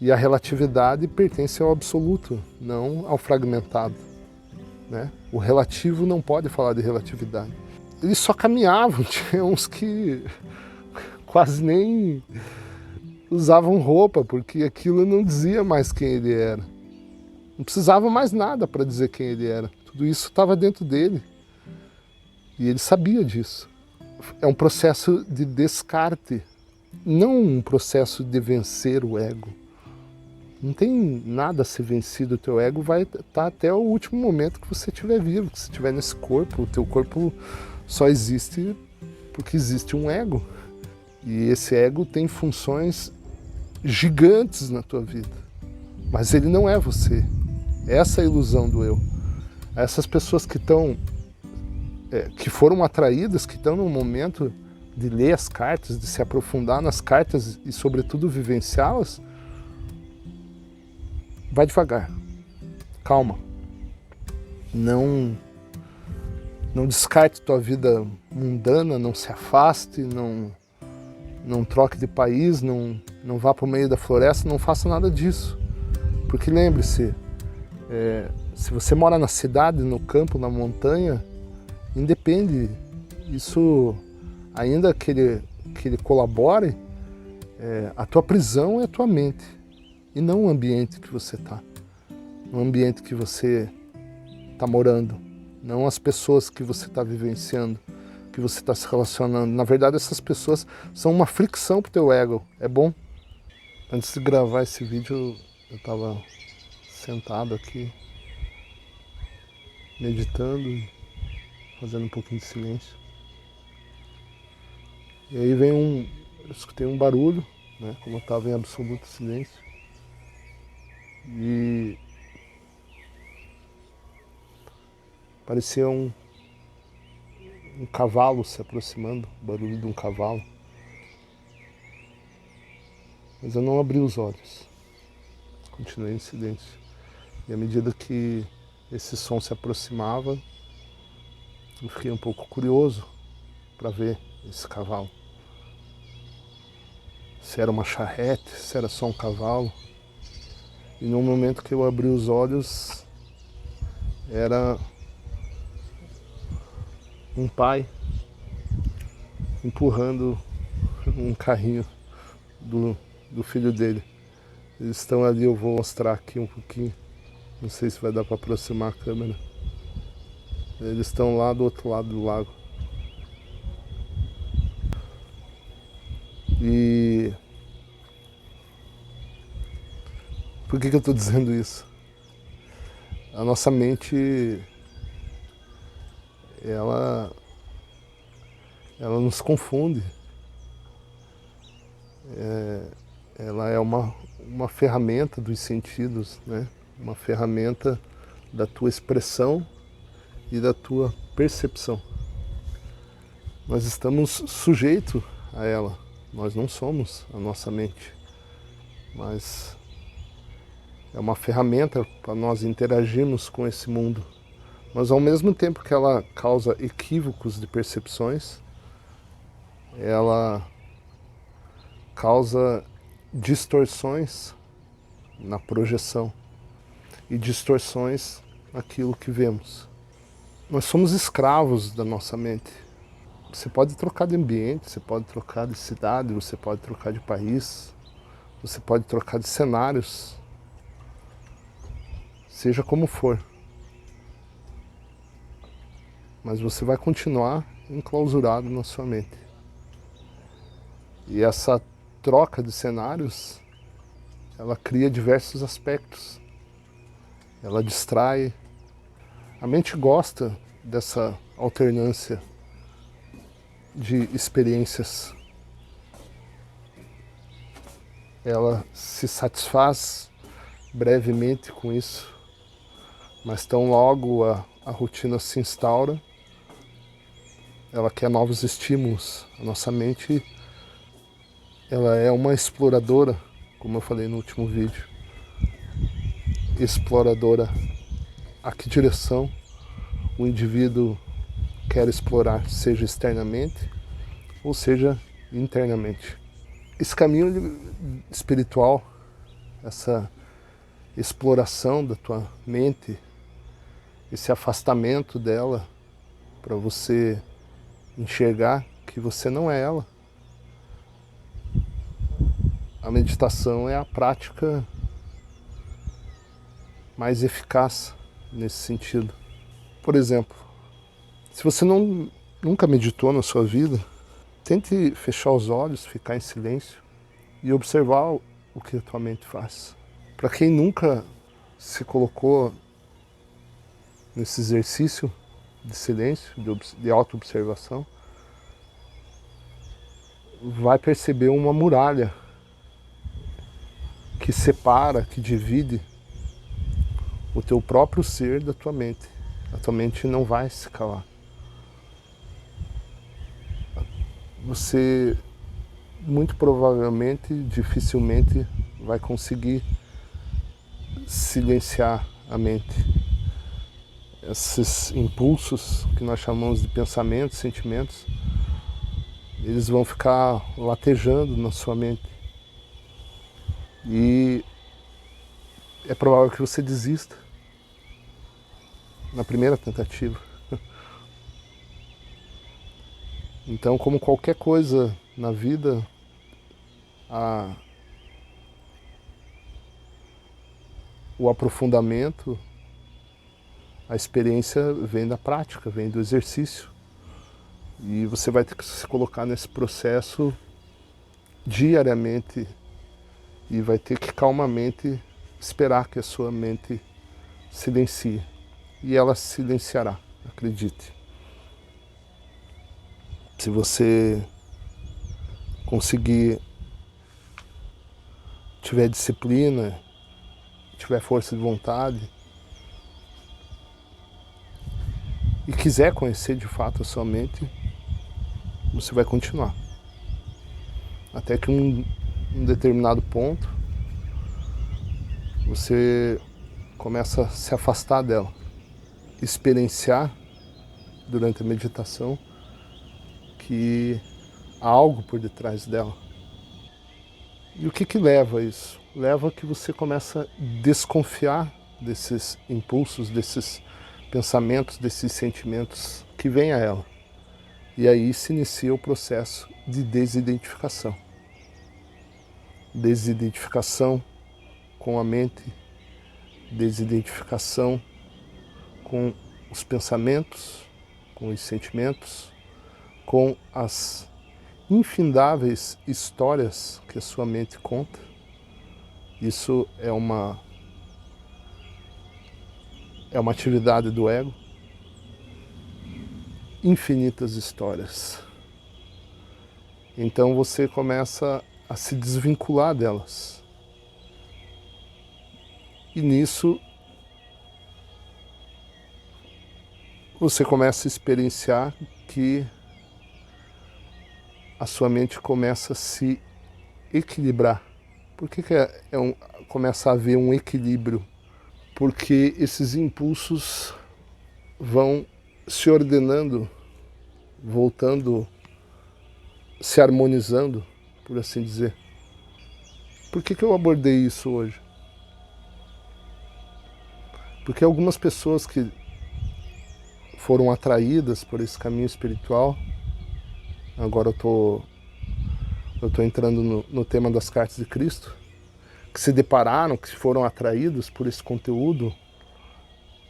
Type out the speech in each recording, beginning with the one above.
E a relatividade pertence ao absoluto, não ao fragmentado, né? O relativo não pode falar de relatividade. Eles só caminhavam, tinha uns que quase nem usavam roupa, porque aquilo não dizia mais quem ele era. Não precisava mais nada para dizer quem ele era. Tudo isso estava dentro dele. E ele sabia disso. É um processo de descarte, não um processo de vencer o ego. Não tem nada a ser vencido, o teu ego vai estar até o último momento que você estiver vivo, que você estiver nesse corpo. O teu corpo só existe porque existe um ego. E esse ego tem funções gigantes na tua vida. Mas ele não é você. Essa é a ilusão do eu. Essas pessoas que estão, que foram atraídas, que estão no momento de ler as cartas, de se aprofundar nas cartas e, sobretudo, vivenciá-las, vai devagar, calma. Não descarte tua vida mundana, não se afaste, não troque de país, não vá para o meio da floresta, não faça nada disso. Porque lembre-se, se você mora na cidade, no campo, na montanha, independe. Isso, ainda que ele colabore, a tua prisão é a tua mente. E não o ambiente que você está. O ambiente que você está morando. Não as pessoas que você está vivenciando, que você está se relacionando. Na verdade, essas pessoas são uma fricção para o teu ego. É bom. Antes de gravar esse vídeo, eu estava sentado aqui, meditando, fazendo um pouquinho de silêncio. E aí eu escutei um barulho, né, como eu estava em absoluto silêncio. E parecia um cavalo se aproximando, o barulho de um cavalo. Mas eu não abri os olhos, continuei em silêncio. E à medida que esse som se aproximava, eu fiquei um pouco curioso para ver esse cavalo. Se era uma charrete, se era só um cavalo. E no momento que eu abri os olhos, era um pai empurrando um carrinho do filho dele. Eles estão ali, eu vou mostrar aqui um pouquinho. Não sei se vai dar para aproximar a câmera. Eles estão lá do outro lado do lago. E por que eu estou dizendo isso? A nossa mente, ela nos confunde. Ela é uma ferramenta dos sentidos, né? Uma ferramenta da tua expressão e da tua percepção. Nós estamos sujeitos a ela. Nós não somos a nossa mente, mas é uma ferramenta para nós interagirmos com esse mundo. Mas ao mesmo tempo que ela causa equívocos de percepções, ela causa distorções na projeção e distorções naquilo que vemos. Nós somos escravos da nossa mente. Você pode trocar de ambiente, você pode trocar de cidade, você pode trocar de país, você pode trocar de cenários, seja como for. Mas você vai continuar enclausurado na sua mente. E essa troca de cenários, ela cria diversos aspectos. Ela distrai. A mente gosta dessa alternância de experiências. Ela se satisfaz brevemente com isso, mas tão logo a rotina se instaura, ela quer novos estímulos. A nossa mente, ela é uma exploradora, como eu falei no último vídeo. Exploradora. A que direção o indivíduo quer explorar, seja externamente ou seja internamente. Esse caminho espiritual essa exploração da tua mente, esse afastamento dela, para você enxergar que você não é ela. A meditação é a prática mais eficaz nesse sentido. Por exemplo, se você nunca meditou na sua vida, tente fechar os olhos, ficar em silêncio e observar o que a tua mente faz. Para quem nunca se colocou nesse exercício de silêncio, de auto-observação, vai perceber uma muralha que separa, que divide o teu próprio ser da tua mente. A tua mente não vai se calar. Você muito provavelmente, dificilmente vai conseguir silenciar a mente. Esses impulsos que nós chamamos de pensamentos, sentimentos, eles vão ficar latejando na sua mente. E é provável que você desista na primeira tentativa. Então, como qualquer coisa na vida, o aprofundamento, a experiência vem da prática, vem do exercício. E você vai ter que se colocar nesse processo diariamente e vai ter que calmamente esperar que a sua mente silencie. E ela silenciará, acredite. Se você conseguir, tiver disciplina, tiver força de vontade e quiser conhecer de fato a sua mente, você vai continuar. Até que um determinado ponto você começa a se afastar dela, experienciar durante a meditação que há algo por detrás dela. E o que leva a isso? Leva a que você começa a desconfiar desses impulsos, desses pensamentos, desses sentimentos que vêm a ela. E aí se inicia o processo de desidentificação. Desidentificação com a mente, desidentificação com os pensamentos, com os sentimentos, com as infindáveis histórias que a sua mente conta. Isso é uma atividade do ego. Infinitas histórias. Então você começa a se desvincular delas. E nisso você começa a experienciar que a sua mente começa a se equilibrar. Por que começa a haver um equilíbrio? Porque esses impulsos vão se ordenando, voltando, se harmonizando, por assim dizer. Por que eu abordei isso hoje? Porque algumas pessoas que foram atraídas por esse caminho espiritual, agora eu tô entrando no tema das cartas de Cristo, que se depararam, que foram atraídos por esse conteúdo,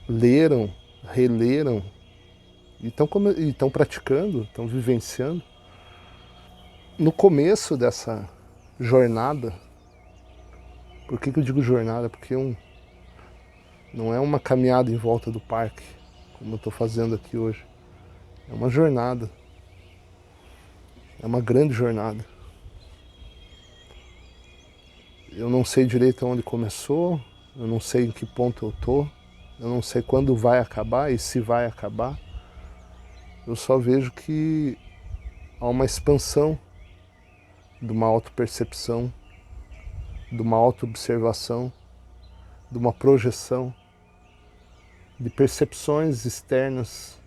leram, releram, e estão praticando, estão vivenciando. No começo dessa jornada, por que eu digo jornada? Porque não é uma caminhada em volta do parque, como eu estou fazendo aqui hoje. É uma jornada. É uma grande jornada. Eu não sei direito onde começou, eu não sei em que ponto eu estou, eu não sei quando vai acabar e se vai acabar. Eu só vejo que há uma expansão de uma autopercepção, de uma autoobservação, de uma projeção, de percepções externas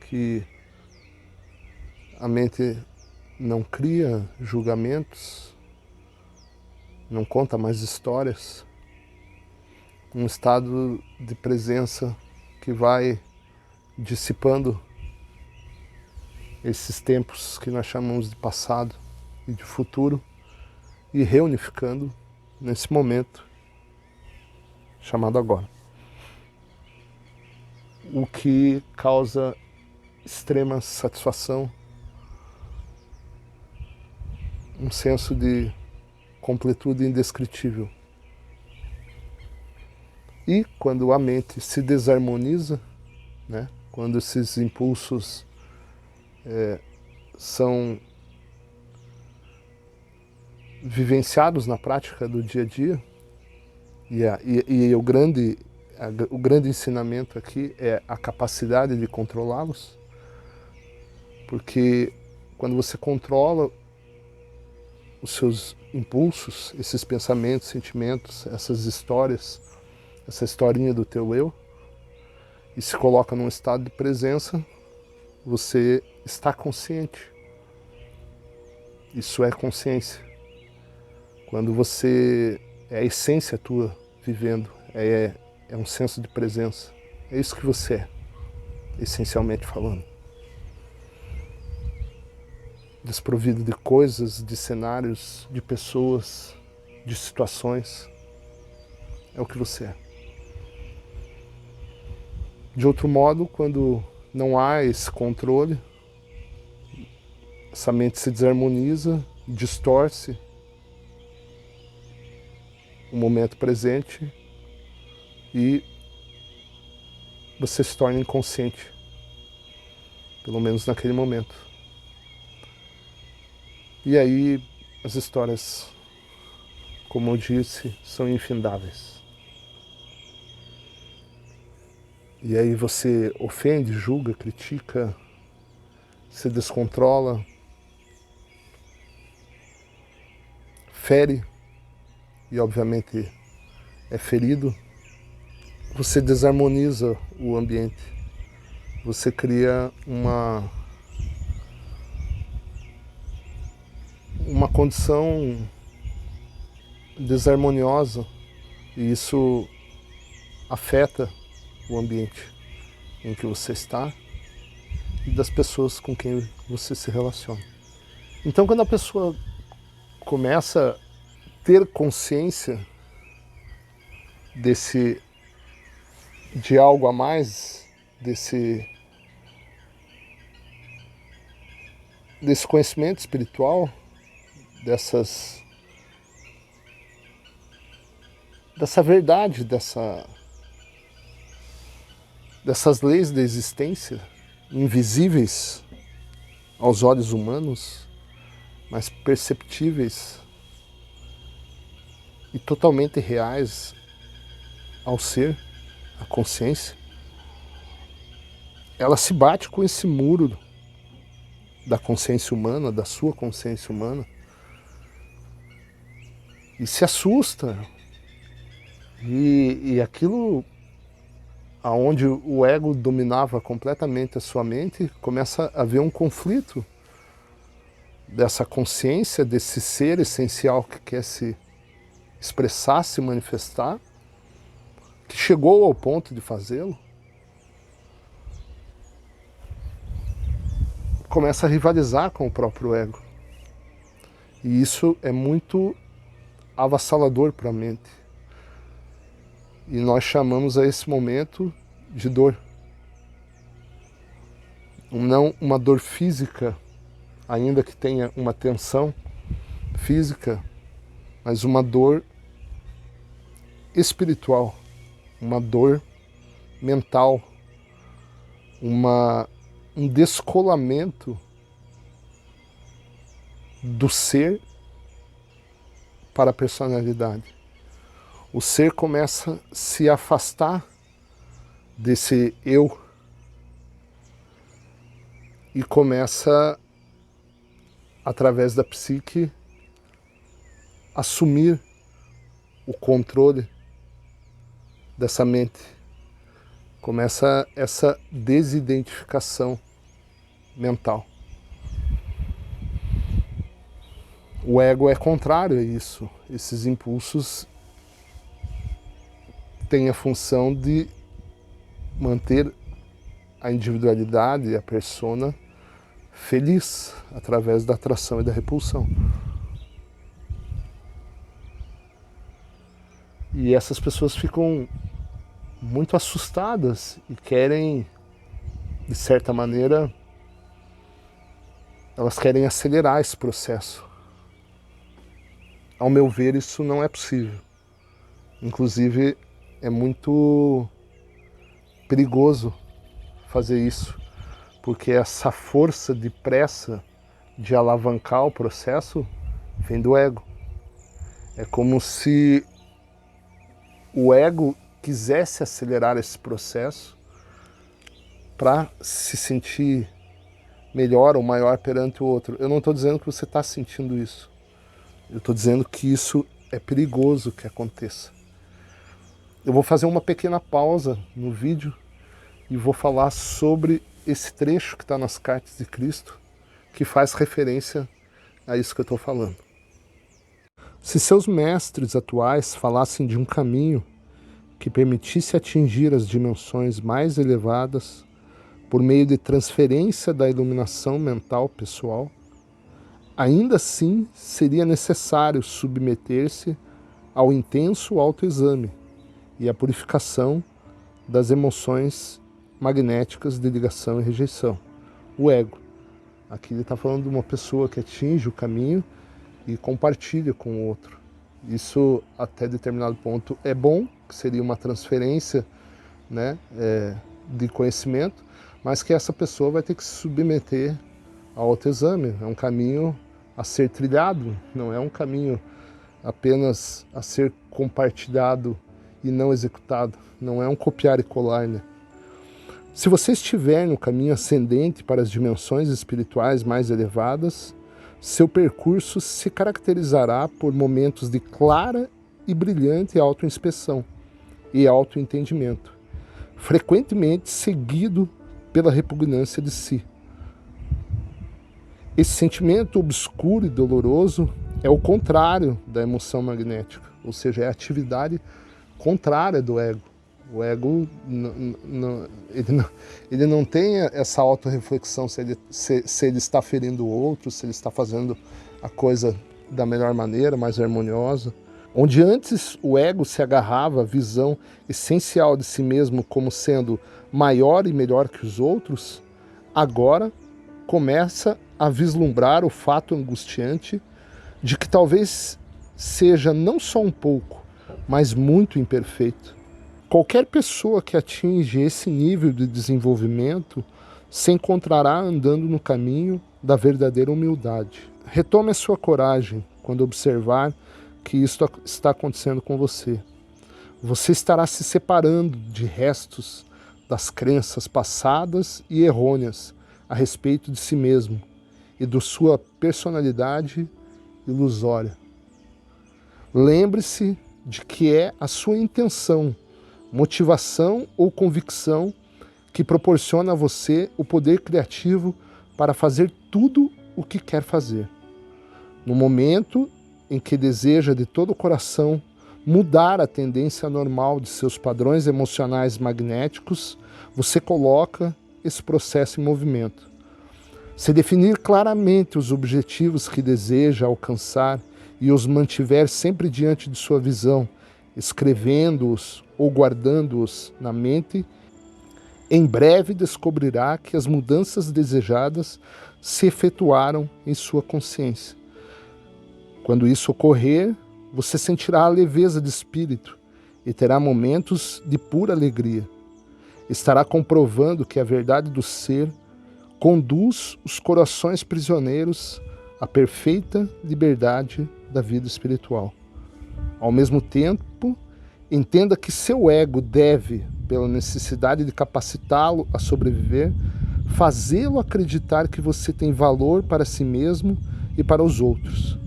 que a mente não cria julgamentos, não conta mais histórias, um estado de presença que vai dissipando esses tempos que nós chamamos de passado e de futuro e reunificando nesse momento chamado agora. O que causa extrema satisfação, um senso de completude indescritível. E quando a mente se desarmoniza, né, quando esses impulsos são vivenciados na prática do dia a dia, e o grande ensinamento aqui é a capacidade de controlá-los, porque quando você controla os seus impulsos, esses pensamentos, sentimentos, essas histórias, essa historinha do teu eu, e se coloca num estado de presença, você está consciente. Isso é consciência. Quando você é a essência tua vivendo, é um senso de presença. É isso que você é, essencialmente falando. Desprovido de coisas, de cenários, de pessoas, de situações. É o que você é. De outro modo, quando não há esse controle, essa mente se desarmoniza, distorce o momento presente e você se torna inconsciente, pelo menos naquele momento. E aí as histórias, como eu disse, são infindáveis. E aí você ofende, julga, critica, se descontrola, fere e obviamente é ferido. Você desarmoniza o ambiente. Você cria uma condição desarmoniosa e isso afeta o ambiente em que você está e das pessoas com quem você se relaciona. Então, quando a pessoa começa a ter consciência de algo a mais, desse conhecimento espiritual, dessa verdade, dessas leis da existência, invisíveis aos olhos humanos, mas perceptíveis e totalmente reais ao ser, à consciência, ela se bate com esse muro da consciência humana, da sua consciência humana, e se assusta. E aquilo aonde o ego dominava completamente a sua mente, começa a haver um conflito dessa consciência, desse ser essencial que quer se expressar, se manifestar, que chegou ao ponto de fazê-lo, começa a rivalizar com o próprio ego. E isso é muito avassalador para a mente. E nós chamamos a esse momento de dor. Não uma dor física, ainda que tenha uma tensão física, mas uma dor espiritual, uma dor mental, um descolamento do ser para a personalidade. O ser começa a se afastar desse eu e começa, através da psique, assumir o controle dessa mente. Começa essa desidentificação mental. O ego é contrário a isso. Esses impulsos têm a função de manter a individualidade e a persona feliz através da atração e da repulsão. E essas pessoas ficam muito assustadas e querem, de certa maneira, elas querem acelerar esse processo. Ao meu ver, isso não é possível. Inclusive, é muito perigoso fazer isso, porque essa força de pressa de alavancar o processo vem do ego. É como se o ego quisesse acelerar esse processo para se sentir melhor ou maior perante o outro. Eu não estou dizendo que você está sentindo isso. Eu estou dizendo que isso é perigoso que aconteça. Eu vou fazer uma pequena pausa no vídeo e vou falar sobre esse trecho que está nas Cartas de Cristo, que faz referência a isso que eu estou falando. Se seus mestres atuais falassem de um caminho que permitisse atingir as dimensões mais elevadas por meio de transferência da iluminação mental pessoal, ainda assim seria necessário submeter-se ao intenso autoexame e à purificação das emoções magnéticas de ligação e rejeição, o ego. Aqui ele está falando de uma pessoa que atinge o caminho e compartilha com o outro. Isso, até determinado ponto, é bom, que seria uma transferência, né, de conhecimento, mas que essa pessoa vai ter que se submeter ao autoexame. É um caminho a ser trilhado, não é um caminho apenas a ser compartilhado e não executado. Não é um copiar e colar, né? Se você estiver no caminho ascendente para as dimensões espirituais mais elevadas, seu percurso se caracterizará por momentos de clara e brilhante autoinspeção e autoentendimento, frequentemente seguido pela repugnância de si. Esse sentimento obscuro e doloroso é o contrário da emoção magnética, ou seja, é a atividade contrária do ego. O ego ele não tem essa autorreflexão se ele está ferindo o outro, se ele está fazendo a coisa da melhor maneira, mais harmoniosa. Onde antes o ego se agarrava à visão essencial de si mesmo como sendo maior e melhor que os outros, agora começa a vislumbrar o fato angustiante de que talvez seja não só um pouco, mas muito imperfeito. Qualquer pessoa que atinge esse nível de desenvolvimento se encontrará andando no caminho da verdadeira humildade. Retome a sua coragem quando observar que isso está acontecendo com você. Você estará se separando de restos das crenças passadas e errôneas a respeito de si mesmo e de sua personalidade ilusória. Lembre-se de que é a sua intenção, motivação ou convicção que proporciona a você o poder criativo para fazer tudo o que quer fazer. No momento em que deseja de todo o coração mudar a tendência normal de seus padrões emocionais magnéticos, você coloca esse processo em movimento. Se definir claramente os objetivos que deseja alcançar e os mantiver sempre diante de sua visão, escrevendo-os ou guardando-os na mente, em breve descobrirá que as mudanças desejadas se efetuaram em sua consciência. Quando isso ocorrer, você sentirá a leveza de espírito e terá momentos de pura alegria. Estará comprovando que a verdade do ser conduz os corações prisioneiros à perfeita liberdade da vida espiritual. Ao mesmo tempo, entenda que seu ego deve, pela necessidade de capacitá-lo a sobreviver, fazê-lo acreditar que você tem valor para si mesmo e para os outros.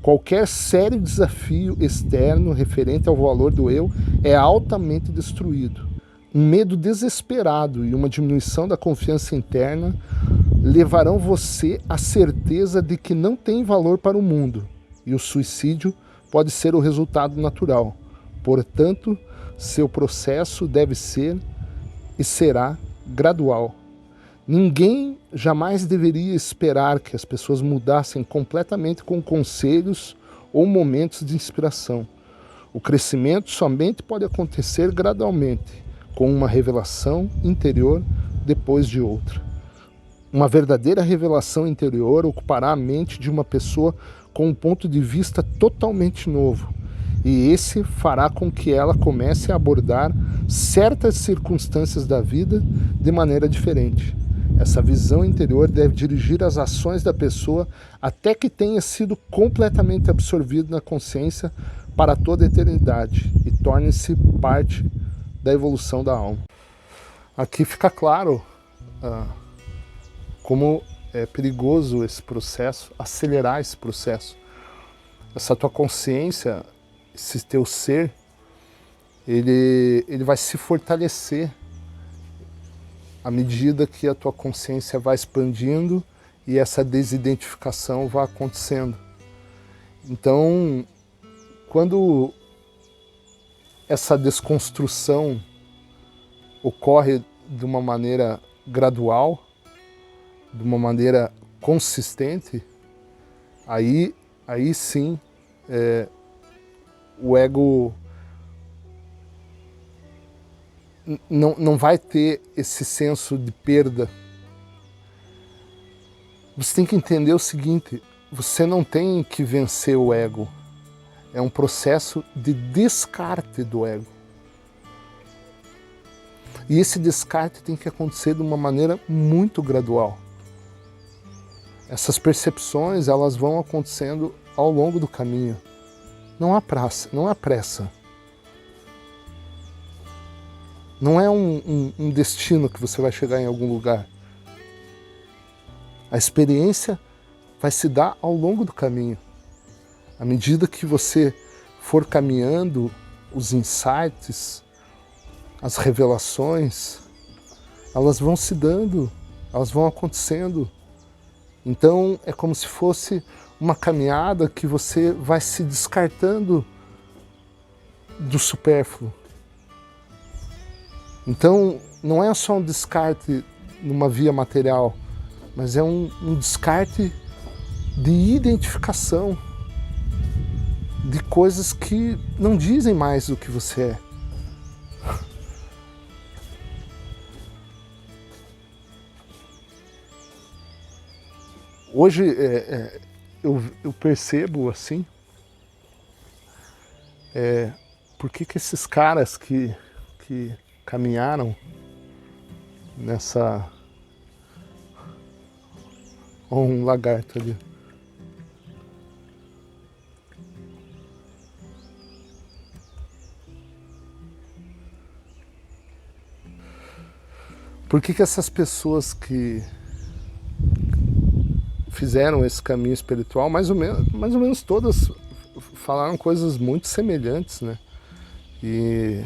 Qualquer sério desafio externo referente ao valor do eu é altamente destruído. Um medo desesperado e uma diminuição da confiança interna levarão você à certeza de que não tem valor para o mundo e o suicídio pode ser o resultado natural. Portanto, seu processo deve ser e será gradual. Ninguém jamais deveria esperar que as pessoas mudassem completamente com conselhos ou momentos de inspiração. O crescimento somente pode acontecer gradualmente, com uma revelação interior depois de outra. Uma verdadeira revelação interior ocupará a mente de uma pessoa com um ponto de vista totalmente novo, e esse fará com que ela comece a abordar certas circunstâncias da vida de maneira diferente. Essa visão interior deve dirigir as ações da pessoa até que tenha sido completamente absorvido na consciência para toda a eternidade e torne-se parte da evolução da alma. Aqui fica claro como é perigoso esse processo, acelerar esse processo. Essa tua consciência, esse teu ser, ele vai se fortalecer à medida que a tua consciência vai expandindo e essa desidentificação vai acontecendo. Então, quando essa desconstrução ocorre de uma maneira gradual, de uma maneira consistente, aí sim o ego não vai ter esse senso de perda. Você tem que entender o seguinte, você não tem que vencer o ego. É um processo de descarte do ego. E esse descarte tem que acontecer de uma maneira muito gradual. Essas percepções, elas vão acontecendo ao longo do caminho. Não há pressa. Não é um destino que você vai chegar em algum lugar. A experiência vai se dar ao longo do caminho. À medida que você for caminhando, os insights, as revelações, elas vão se dando, elas vão acontecendo. Então é como se fosse uma caminhada que você vai se descartando do supérfluo. Então não é só um descarte numa via material, mas é um descarte de identificação de coisas que não dizem mais o que você é. Hoje eu percebo assim, por que esses caras que caminharam nessa... Olha um lagarto ali. Por que essas pessoas que fizeram esse caminho espiritual, mais ou menos todas falaram coisas muito semelhantes, né? E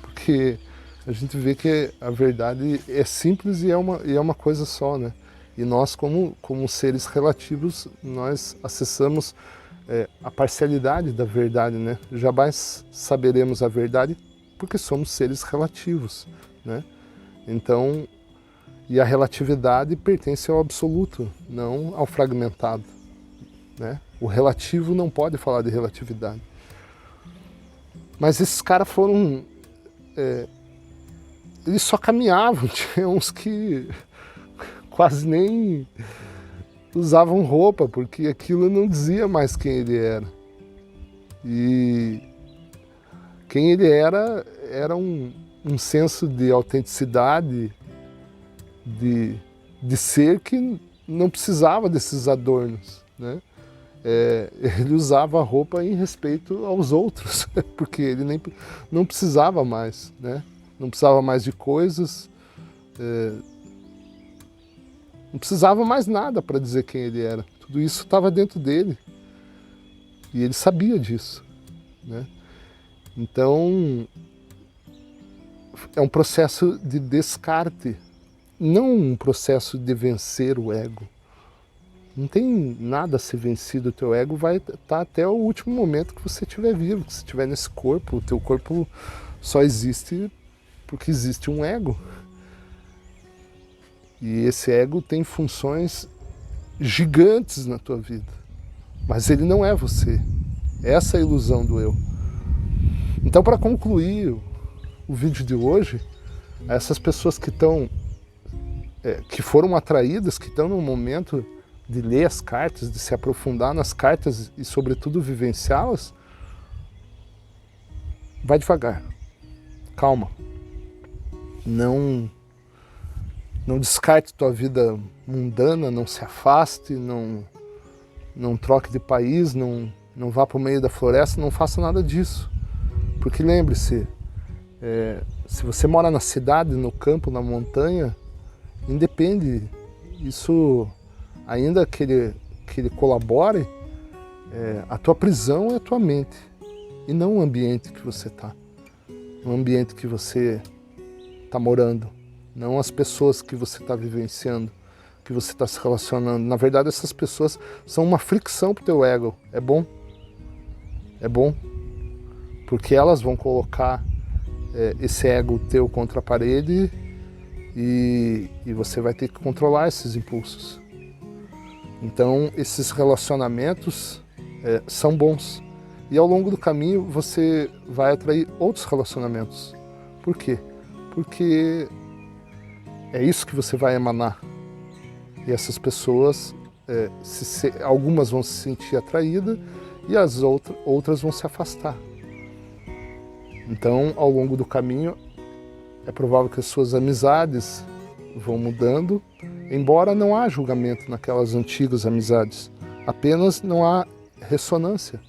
porque a gente vê que a verdade é simples e é uma coisa só, né? E nós, como seres relativos, nós acessamos a parcialidade da verdade, né? Jamais saberemos a verdade porque somos seres relativos, né? Então, e a relatividade pertence ao absoluto, não ao fragmentado, né? O relativo não pode falar de relatividade. Mas esses caras foram... eles só caminhavam, tinha uns que quase nem usavam roupa, porque aquilo não dizia mais quem ele era. E quem ele era um senso de autenticidade, de ser que não precisava desses adornos, né? Ele usava a roupa em respeito aos outros, porque ele não precisava mais, né? Não precisava mais de coisas, não precisava mais nada para dizer quem ele era. Tudo isso estava dentro dele e ele sabia disso, né? Então, é um processo de descarte, não um processo de vencer o ego. Não tem nada a ser vencido, o teu ego vai estar até o último momento que você estiver vivo, que você estiver nesse corpo. O teu corpo só existe porque existe um ego. E esse ego tem funções gigantes na tua vida. Mas ele não é você. Essa é a ilusão do eu. Então, para concluir o vídeo de hoje, essas pessoas que estão, que foram atraídas, que estão no momento de ler as cartas, de se aprofundar nas cartas e, sobretudo, vivenciá-las, vai devagar, calma. Não descarte tua vida mundana, não se afaste, não troque de país, não vá para o meio da floresta, não faça nada disso. Porque lembre-se, se você mora na cidade, no campo, na montanha, independe, isso, ainda que ele colabore, a tua prisão é a tua mente, e não o ambiente que você está, o ambiente que você está morando, não as pessoas que você está vivenciando, que você está se relacionando. Na verdade, essas pessoas são uma fricção para o teu ego. É bom, porque elas vão colocar esse ego teu contra a parede e você vai ter que controlar esses impulsos. Então, esses relacionamentos são bons. E ao longo do caminho você vai atrair outros relacionamentos. Por quê? Porque é isso que você vai emanar. E essas pessoas, algumas vão se sentir atraídas e as outras vão se afastar. Então, ao longo do caminho, é provável que as suas amizades vão mudando, embora não há julgamento naquelas antigas amizades. Apenas não há ressonância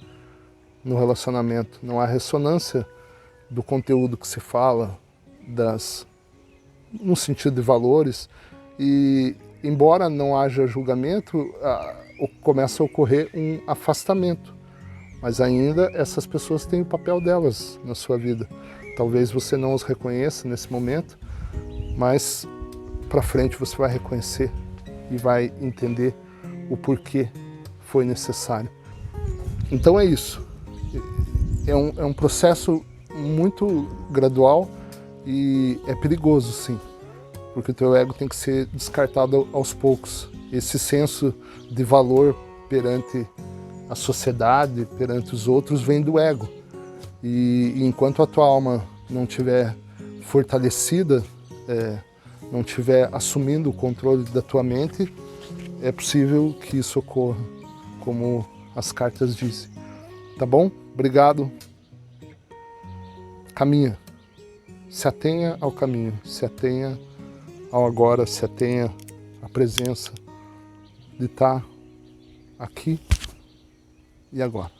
no relacionamento, não há ressonância do conteúdo que se fala, no sentido de valores. E, embora não haja julgamento, começa a ocorrer um afastamento. Mas ainda essas pessoas têm o papel delas na sua vida. Talvez você não os reconheça nesse momento, mas para frente você vai reconhecer e vai entender o porquê foi necessário. Então é isso. É um processo muito gradual e é perigoso, sim, porque o teu ego tem que ser descartado aos poucos. Esse senso de valor perante a sociedade, perante os outros, vem do ego. E enquanto a tua alma não estiver fortalecida, não estiver assumindo o controle da tua mente, é possível que isso ocorra, como as cartas dizem. Tá bom? Obrigado. Caminha. Se atenha ao caminho, se atenha ao agora, se atenha à presença de estar aqui e agora.